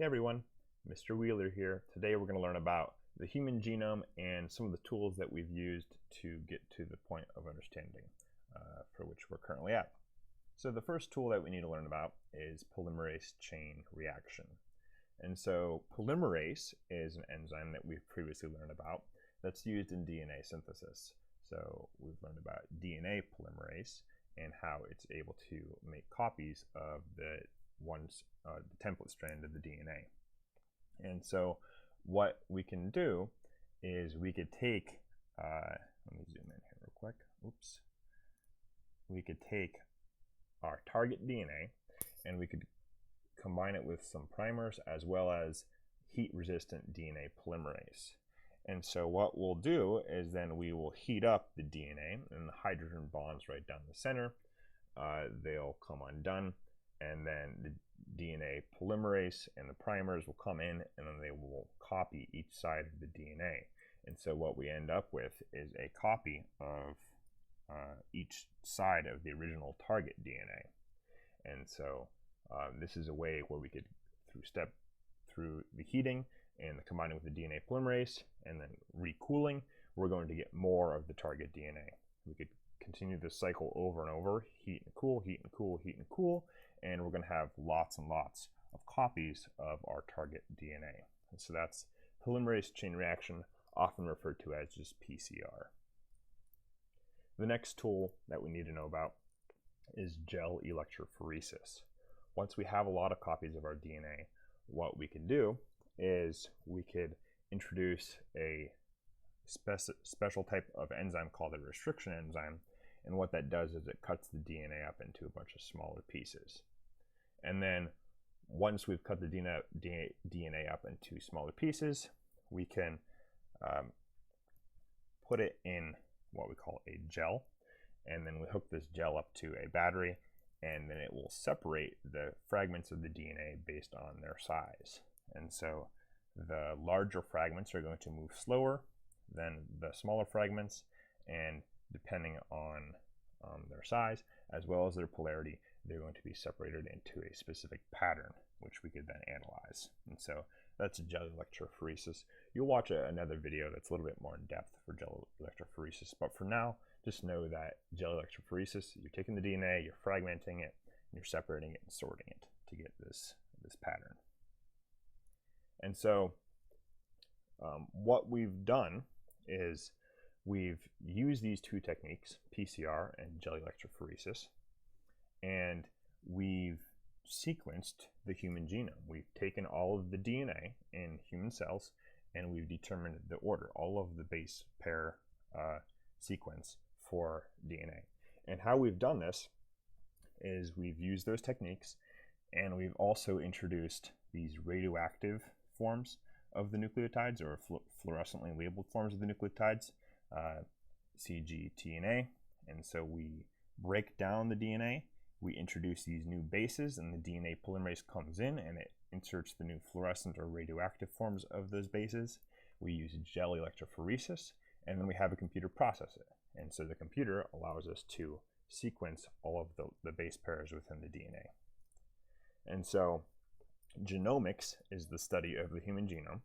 Hey everyone, Mr. Wheeler here. Today we're going to learn about the human genome and some of the tools that we've used to get to the point of understanding for which we're currently at. So the first tool that we need to learn about is polymerase chain reaction. And so polymerase is an enzyme that we've previously learned about that's used in DNA synthesis. So we've learned about DNA polymerase and how it's able to make copies of the template strand of the DNA. And so what we can do is we could take, let me zoom in here real quick. Oops. We could take our target DNA and we could combine it with some primers as well as heat-resistant DNA polymerase. And so what we'll do is then we will heat up the DNA and the hydrogen bonds right down the center. They'll come undone, and then the DNA polymerase and the primers will come in and then they will copy each side of the DNA. And so what we end up with is a copy of each side of the original target DNA. And so this is a way where we could through the heating and the combining with the DNA polymerase and then recooling, we're going to get more of the target DNA. We could continue this cycle over and over, heat and cool, heat and cool, heat and cool, and we're going to have lots and lots of copies of our target DNA. And so that's polymerase chain reaction, often referred to as just PCR. The next tool that we need to know about is gel electrophoresis. Once we have a lot of copies of our DNA, what we can do is we could introduce a special type of enzyme called a restriction enzyme, and what that does is it cuts the DNA up into a bunch of smaller pieces. And then once we've cut the DNA up into smaller pieces, we can put it in what we call a gel, and then we hook this gel up to a battery, and then it will separate the fragments of the DNA based on their size. And so the larger fragments are going to move slower than the smaller fragments, and depending on their size as well as their polarity, they're going to be separated into a specific pattern, which we could then analyze. And so that's gel electrophoresis. You'll watch another video that's a little bit more in depth for gel electrophoresis, but for now, just know that gel electrophoresis, you're taking the DNA, you're fragmenting it, and you're separating it and sorting it to get this pattern. And so what we've done is we've used these two techniques, PCR and gel electrophoresis, and we've sequenced the human genome. We've taken all of the DNA in human cells and we've determined the order, all of the base pair sequence for DNA. And how we've done this is we've used those techniques, and we've also introduced these radioactive forms of the nucleotides, or fluorescently labeled forms of the nucleotides, CG, T, and A. And so we break down the DNA, we introduce these new bases, and the DNA polymerase comes in and it inserts the new fluorescent or radioactive forms of those bases. We use gel electrophoresis, and then we have a computer process it. And so the computer allows us to sequence all of the base pairs within the DNA. And so genomics is the study of the human genome.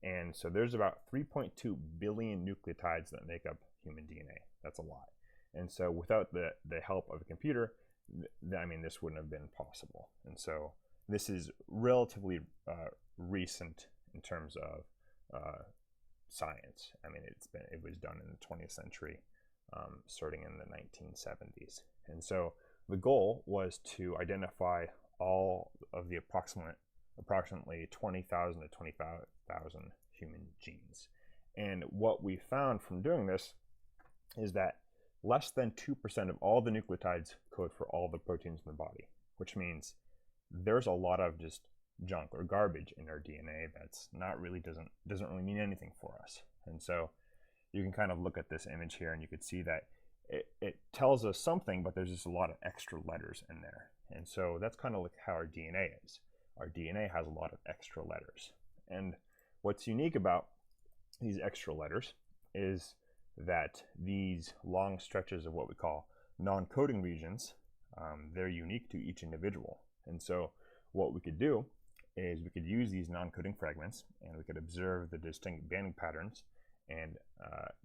And so there's about 3.2 billion nucleotides that make up human DNA. That's a lot. And so without the help of a computer, this wouldn't have been possible. And so this is relatively recent in terms of science. It was done in the 20th century, starting in the 1970s. And so the goal was to identify all of the approximately 20,000 to 25,000 human genes. And what we found from doing this is that less than 2% of all the nucleotides code for all the proteins in the body, which means there's a lot of just junk or garbage in our DNA that's not really doesn't really mean anything for us. And so you can kind of look at this image here and you could see that it tells us something, but there's just a lot of extra letters in there. And so that's kind of like how our DNA is. Our DNA has a lot of extra letters. And what's unique about these extra letters is that these long stretches of what we call non-coding regions, they're unique to each individual. And so what we could do is we could use these non-coding fragments and we could observe the distinct banding patterns and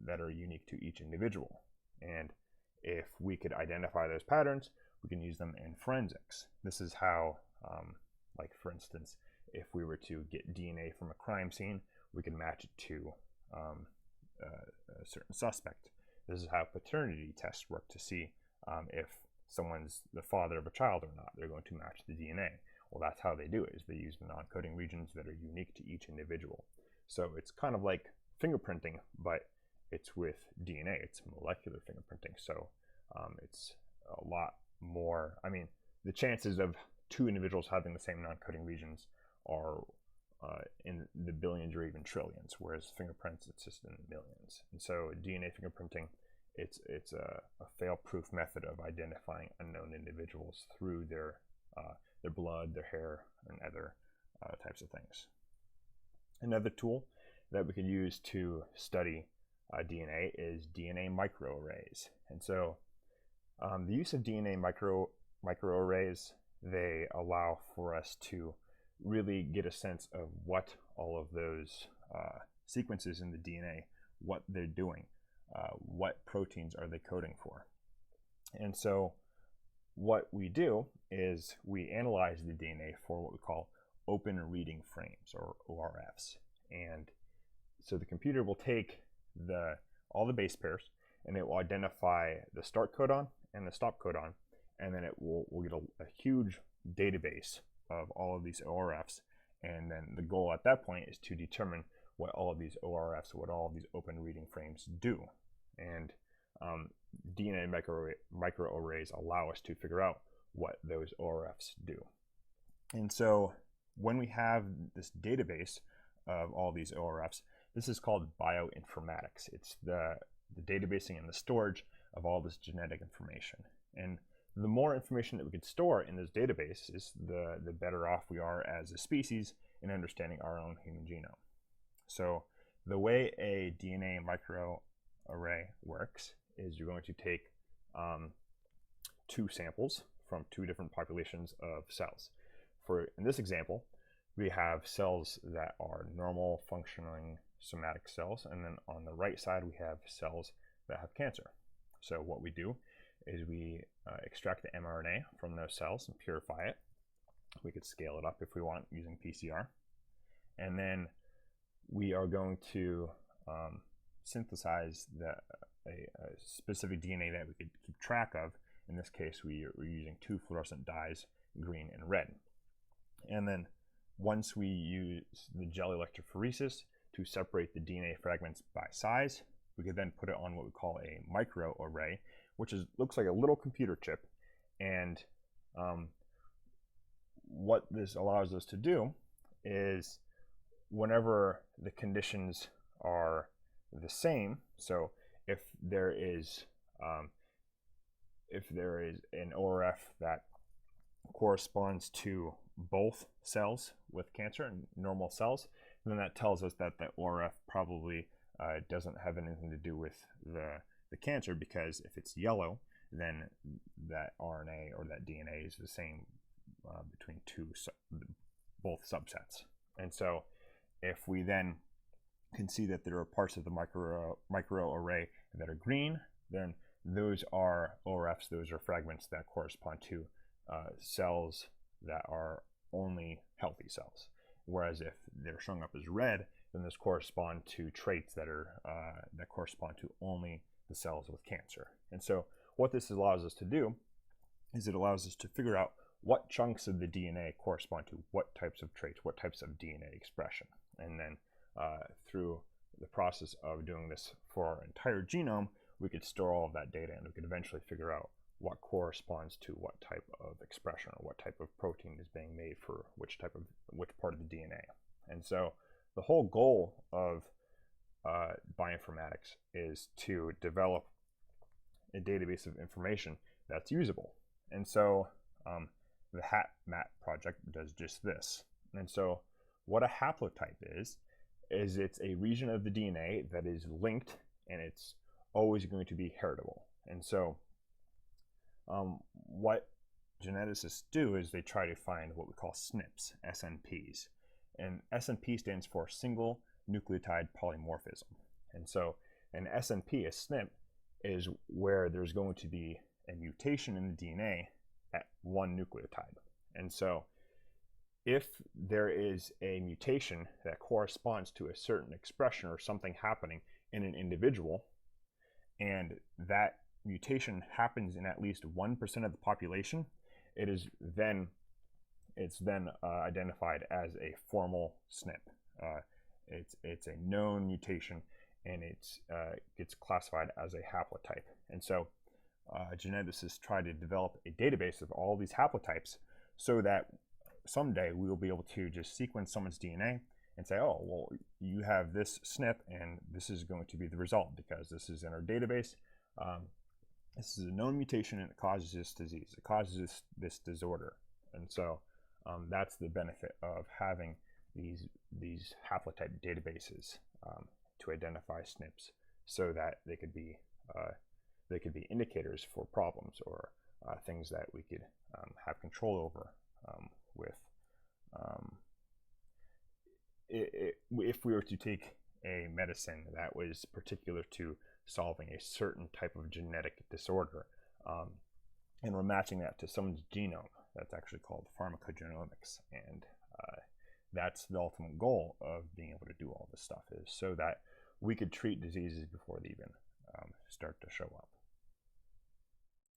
that are unique to each individual. And if we could identify those patterns, we can use them in forensics. This is how, like for instance, if we were to get DNA from a crime scene, we can match it to a certain suspect. This is how paternity tests work to see if someone's the father of a child or not. They're going to match the DNA. Well, that's how they do it, is they use the non-coding regions that are unique to each individual. So it's kind of like fingerprinting, but it's with DNA. It's molecular fingerprinting. So it's a lot more, I mean, the chances of two individuals having the same non-coding regions are in the billions or even trillions, whereas fingerprints, it's just in the millions. And so DNA fingerprinting, it's a fail-proof method of identifying unknown individuals through their blood, their hair, and other types of things. Another tool that we could use to study DNA is DNA microarrays. And so the use of DNA microarrays, they allow for us to really get a sense of what all of those sequences in the DNA, what they're doing, what proteins are they coding for. And so what we do is we analyze the DNA for what we call open reading frames, or ORFs. And so the computer will take all the base pairs and it will identify the start codon and the stop codon, and then we'll get a huge database of all of these ORFs, and then the goal at that point is to determine what all of these ORFs, what all of these open reading frames do. And DNA microarrays allow us to figure out what those ORFs do. And so when we have this database of all these ORFs, this is called bioinformatics. It's the databasing and the storage of all this genetic information. And the more information that we could store in this database, is the better off we are as a species in understanding our own human genome. So the way a DNA microarray works is you're going to take two samples from two different populations of cells. In this example, we have cells that are normal functioning somatic cells, and then on the right side we have cells that have cancer. So what we do is we extract the mRNA from those cells and purify it. We could scale it up if we want using PCR. And then we are going to synthesize a specific DNA that we could keep track of. In this case, we're using two fluorescent dyes, green and red. And then once we use the gel electrophoresis to separate the DNA fragments by size, we could then put it on what we call a microarray, which looks like a little computer chip. And what this allows us to do is, whenever the conditions are the same, so if there is an ORF that corresponds to both cells with cancer and normal cells, then that tells us that the ORF probably doesn't have anything to do with the cancer, because if it's yellow, then that RNA or that DNA is the same between both subsets. And so if we then can see that there are parts of the microarray that are green, then those are ORFs, those are fragments that correspond to cells that are only healthy cells. Whereas if they're showing up as red, then those correspond to traits that correspond to only the cells with cancer. And so what this allows us to do is it allows us to figure out what chunks of the DNA correspond to what types of traits, what types of DNA expression. And then through the process of doing this for our entire genome, we could store all of that data, and we could eventually figure out what corresponds to what type of expression or what type of protein is being made for which part of the DNA. And so the whole goal of bioinformatics is to develop a database of information that's usable. And so the HapMat project does just this. And so what a haplotype is it's a region of the DNA that is linked, and it's always going to be heritable. And so what geneticists do is they try to find what we call SNPs, SNPs. And SNP stands for single nucleotide polymorphism. And so an SNP, a SNP, is where there's going to be a mutation in the DNA at one nucleotide. And so if there is a mutation that corresponds to a certain expression or something happening in an individual, and that mutation happens in at least 1% of the population, it's then identified as a formal SNP. It's a known mutation, and it gets classified as a haplotype. And so geneticists try to develop a database of all these haplotypes so that someday we will be able to just sequence someone's DNA and say, oh, well, you have this SNP, and this is going to be the result because this is in our database. This is a known mutation, and it causes this disease. It causes this disorder. And so that's the benefit of having these haplotype databases to identify SNPs, so that they could be indicators for problems or things that we could have control over if we were to take a medicine that was particular to solving a certain type of genetic disorder, and we're matching that to someone's genome. That's actually called pharmacogenomics, and that's the ultimate goal of being able to do all this stuff, is so that we could treat diseases before they even start to show up.